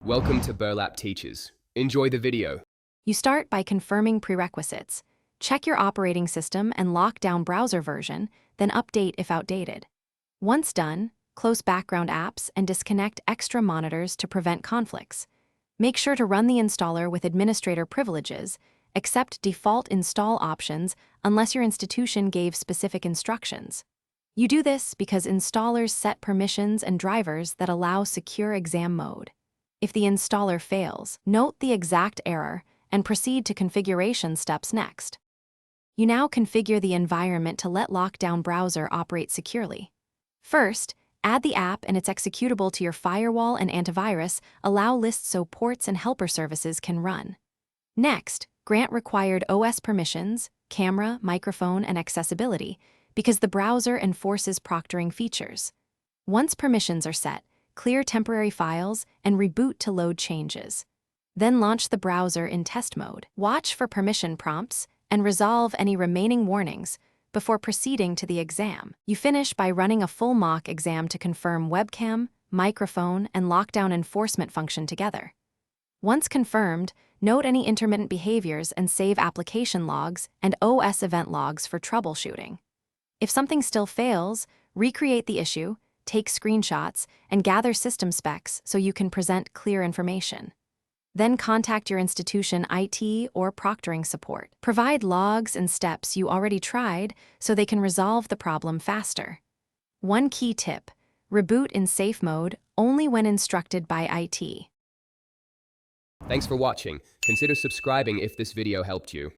Welcome to Burlap Teachers. Enjoy the video. You start by confirming prerequisites. Check your operating system and lock down browser version, then update if outdated. Once done, close background apps and disconnect extra monitors to prevent conflicts. Make sure to run the installer with administrator privileges, accept default install options unless your institution gave specific instructions. You do this because installers set permissions and drivers that allow secure exam mode. If the installer fails, note the exact error and proceed to configuration steps next. You now configure the environment to let Lockdown Browser operate securely. First, add the app and its executable to your firewall and antivirus, allow lists so ports and helper services can run. Next, grant required OS permissions, camera, microphone, and accessibility, because the browser enforces proctoring features. Once permissions are set, clear temporary files and reboot to load changes. Then launch the browser in test mode. Watch for permission prompts and resolve any remaining warnings before proceeding to the exam. You finish by running a full mock exam to confirm webcam, microphone, and lockdown enforcement function together. Once confirmed, note any intermittent behaviors and save application logs and OS event logs for troubleshooting. If something still fails, recreate the issue, take screenshots, and gather system specs so you can present clear information. Then contact your institution IT or proctoring support. Provide logs and steps you already tried so they can resolve the problem faster. One key tip: reboot in safe mode only when instructed by IT. Thanks for watching. Consider subscribing if this video helped you.